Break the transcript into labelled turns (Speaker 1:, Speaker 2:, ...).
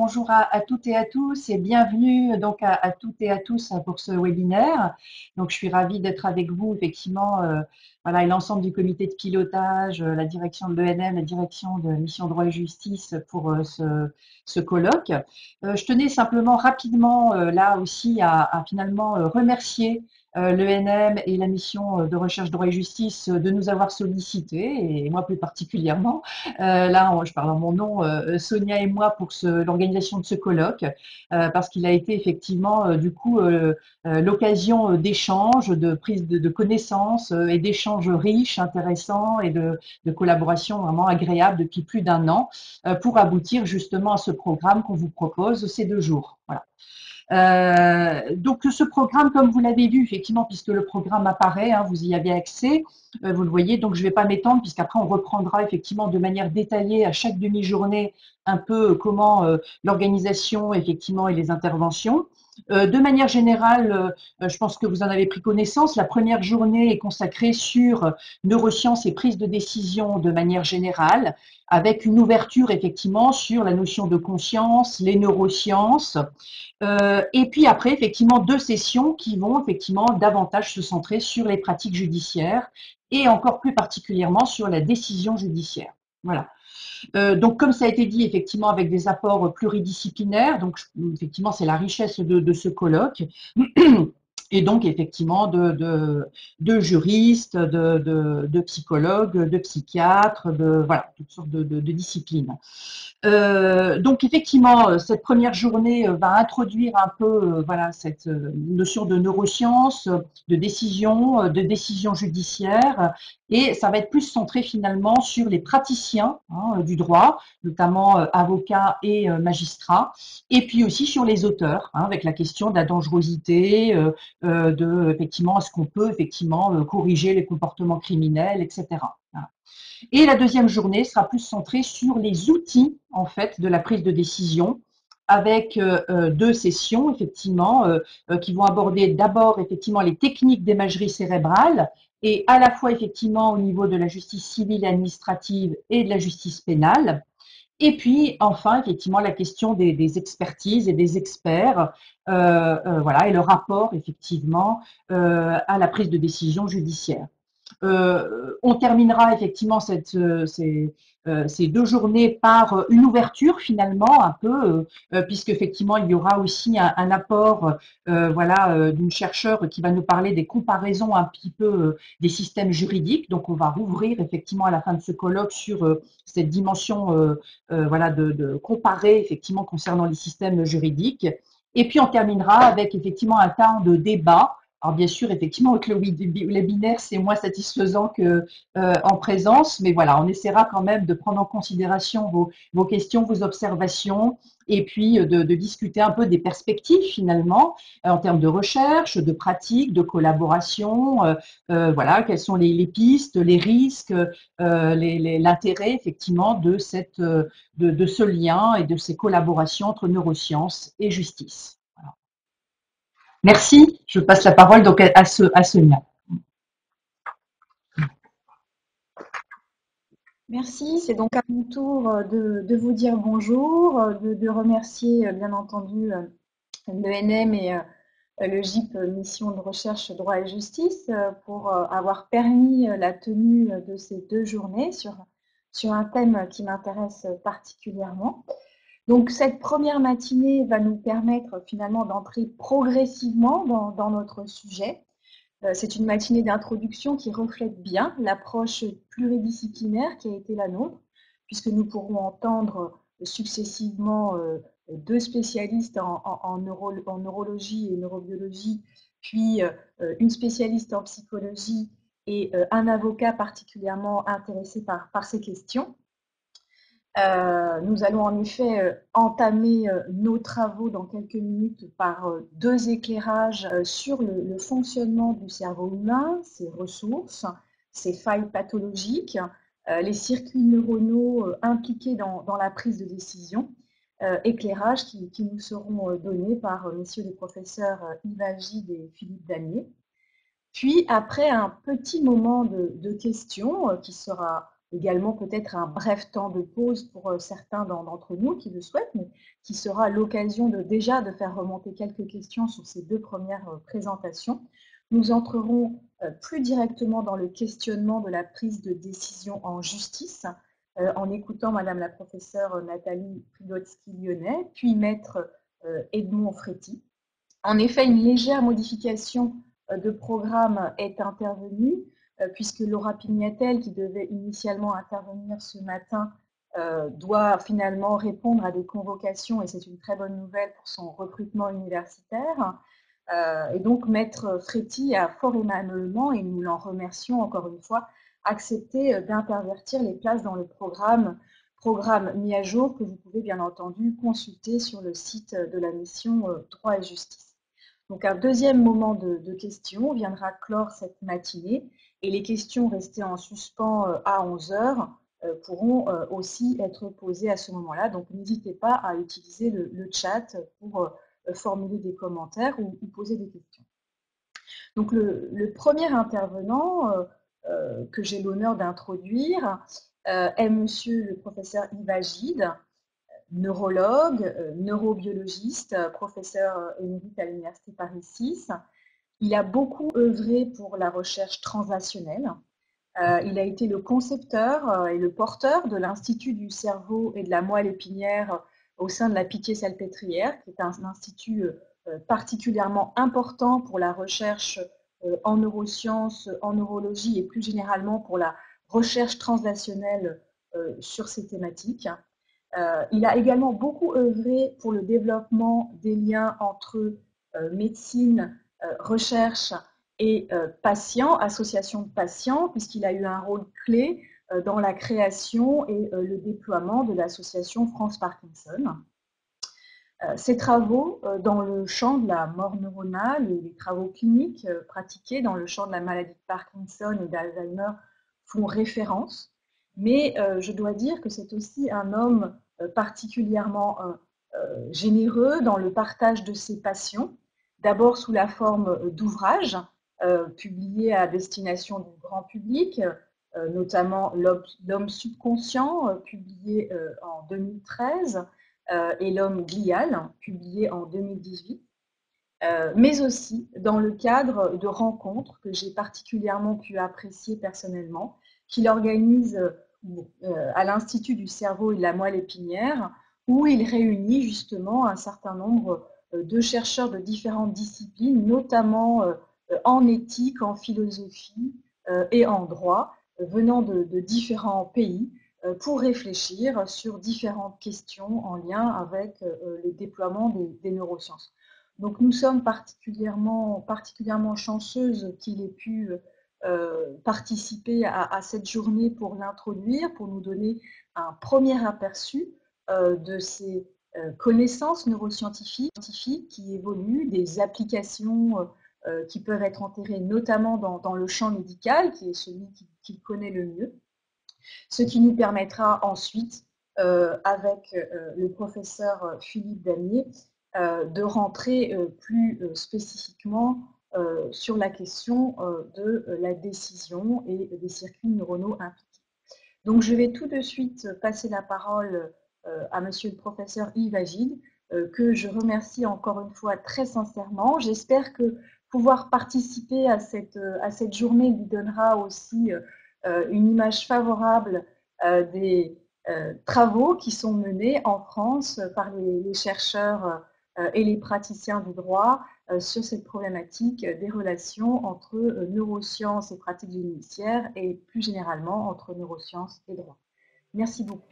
Speaker 1: bonjour à toutes et à tous et bienvenue donc à toutes et à tous pour ce webinaire. Donc, je suis ravie d'être avec vous, effectivement, voilà, et l'ensemble du comité de pilotage, la direction de l'ENM, la direction de Mission Droit et Justice pour ce colloque. Je tenais simplement rapidement là aussi à finalement remercier l'ENM et la mission de recherche droit et justice de nous avoir sollicité, et moi plus particulièrement. Là, je parle en mon nom, Sonia et moi, pour l'organisation de ce colloque, parce qu'il a été effectivement, du coup, l'occasion d'échanges, de prise de connaissances et d'échanges riches, intéressants et de collaboration vraiment agréable depuis plus d'un an pour aboutir justement à ce programme qu'on vous propose ces 2 jours. Voilà. Donc ce programme, comme vous l'avez vu, effectivement, puisque le programme apparaît, hein, vous y avez accès, vous le voyez, donc je ne vais pas m'étendre, puisqu'après on reprendra effectivement de manière détaillée à chaque demi-journée un peu comment l'organisation effectivement et les interventions. De manière générale, je pense que vous en avez pris connaissance, la première journée est consacrée sur neurosciences et prise de décision de manière générale, avec une ouverture effectivement sur la notion de conscience, les neurosciences, et puis après, effectivement, 2 sessions qui vont effectivement davantage se centrer sur les pratiques judiciaires et encore plus particulièrement sur la décision judiciaire. Voilà. Donc, comme ça a été dit, effectivement, avec des apports pluridisciplinaires, donc effectivement, c'est la richesse de ce colloque. Et donc, effectivement, de juristes, de psychologues, de psychiatres, voilà, toutes sortes de disciplines. Donc effectivement, cette première journée va introduire un peu voilà, cette notion de neurosciences, de décision judiciaire, et ça va être plus centré finalement sur les praticiens du droit, notamment avocats et magistrats, et puis aussi sur les auteurs, avec la question de la dangerosité, effectivement, est-ce qu'on peut effectivement corriger les comportements criminels, etc. Voilà. Et la deuxième journée sera plus centrée sur les outils en fait de la prise de décision, avec 2 sessions effectivement qui vont aborder d'abord effectivement les techniques d'imagerie cérébrale, et à la fois effectivement au niveau de la justice civile et administrative et de la justice pénale. Et puis enfin effectivement la question des expertises et des experts, voilà, et le rapport effectivement à la prise de décision judiciaire. On terminera effectivement ces 2 journées par une ouverture finalement un peu, puisque effectivement il y aura aussi un apport voilà, d'une chercheure qui va nous parler des comparaisons un petit peu des systèmes juridiques. Donc on va rouvrir effectivement à la fin de ce colloque sur cette dimension voilà, de comparer effectivement concernant les systèmes juridiques. Et puis on terminera avec effectivement un temps de débat. Alors bien sûr, effectivement, avec le webinaire, c'est moins satisfaisant qu'en présence, mais voilà, on essaiera quand même de prendre en considération vos questions, vos observations, et puis de discuter un peu des perspectives finalement, en termes de recherche, de pratique, de collaboration, voilà, quelles sont les pistes, les risques, l'intérêt effectivement de ce lien et de ces collaborations entre neurosciences et justice. Merci. Je passe la parole donc à Sonia.
Speaker 2: Merci. C'est donc à mon tour de vous dire bonjour, de remercier bien entendu l'ENM et le GIP Mission de recherche droit et justice pour avoir permis la tenue de ces 2 journées sur un thème qui m'intéresse particulièrement. Donc cette première matinée va nous permettre finalement d'entrer progressivement dans notre sujet. C'est une matinée d'introduction qui reflète bien l'approche pluridisciplinaire qui a été la nôtre, puisque nous pourrons entendre successivement 2 spécialistes en neurologie et neurobiologie, puis une spécialiste en psychologie et un avocat particulièrement intéressé par ces questions. Nous allons en effet entamer nos travaux dans quelques minutes par 2 éclairages sur le fonctionnement du cerveau humain, ses ressources, ses failles pathologiques, les circuits neuronaux impliqués dans la prise de décision, éclairages qui nous seront donnés par messieurs les professeurs Yves Agide et Philippe Danier. Puis, après un petit moment de questions qui sera également peut-être un bref temps de pause pour certains d'entre nous qui le souhaitent, mais qui sera l'occasion déjà de faire remonter quelques questions sur ces deux premières présentations. Nous entrerons plus directement dans le questionnement de la prise de décision en justice, en écoutant Madame la professeure Nathalie Prigotsky-Lyonnais, puis Maître Edmond Fréty. En effet, une légère modification de programme est intervenue, puisque Laura Pignatel, qui devait initialement intervenir ce matin, doit finalement répondre à des convocations, et c'est une très bonne nouvelle pour son recrutement universitaire. Et donc, Maître Fréty a fort aimablement, et nous l'en remercions encore une fois, accepté d'intervertir les places dans le programme mis à jour que vous pouvez bien entendu consulter sur le site de la mission Droit et Justice. Donc un deuxième moment de questions viendra clore cette matinée et les questions restées en suspens à 11 heures pourront aussi être posées à ce moment-là. Donc n'hésitez pas à utiliser le chat pour formuler des commentaires ou poser des questions. Donc le premier intervenant que j'ai l'honneur d'introduire est monsieur le professeur Yves Agide, neurologue, neurobiologiste, professeur émérite à l'Université Paris 6. Il a beaucoup œuvré pour la recherche translationnelle. Il a été le concepteur et le porteur de l'Institut du cerveau et de la moelle épinière au sein de la Pitié-Salpêtrière, qui est un institut particulièrement important pour la recherche en neurosciences, en neurologie et plus généralement pour la recherche translationnelle sur ces thématiques. Il a également beaucoup œuvré pour le développement des liens entre médecine, recherche et patients, association de patients, puisqu'il a eu un rôle clé dans la création et le déploiement de l'association France Parkinson. Ses travaux dans le champ de la mort neuronale et les travaux cliniques pratiqués dans le champ de la maladie de Parkinson et d'Alzheimer font référence, mais je dois dire que c'est aussi un homme particulièrement généreux dans le partage de ses passions, d'abord sous la forme d'ouvrages publiés à destination du grand public, notamment L'homme subconscient, publié en 2013, et L'homme glial, publié en 2018, mais aussi dans le cadre de rencontres que j'ai particulièrement pu apprécier personnellement, qu'il organise à l'Institut du cerveau et de la moelle épinière, où il réunit justement un certain nombre de chercheurs de différentes disciplines, notamment en éthique, en philosophie et en droit, venant de différents pays, pour réfléchir sur différentes questions en lien avec le déploiement des neurosciences. Donc nous sommes particulièrement chanceuses qu'il ait pu participer à cette journée pour l'introduire, pour nous donner un premier aperçu de ces connaissances neuroscientifiques qui évoluent, des applications qui peuvent être enterrées notamment dans le champ médical, qui est celui qu'il connaît le mieux, ce qui nous permettra ensuite, avec le professeur Philippe Damier, de rentrer plus spécifiquement sur la question de la décision et des circuits neuronaux impliqués. Donc je vais tout de suite passer la parole à monsieur le professeur Yves Agide, que je remercie encore une fois très sincèrement. J'espère que pouvoir participer à cette journée lui donnera aussi une image favorable des travaux qui sont menés en France par les chercheurs et les praticiens du droit sur cette problématique des relations entre neurosciences et pratiques judiciaires et plus généralement entre neurosciences et droit. Merci beaucoup.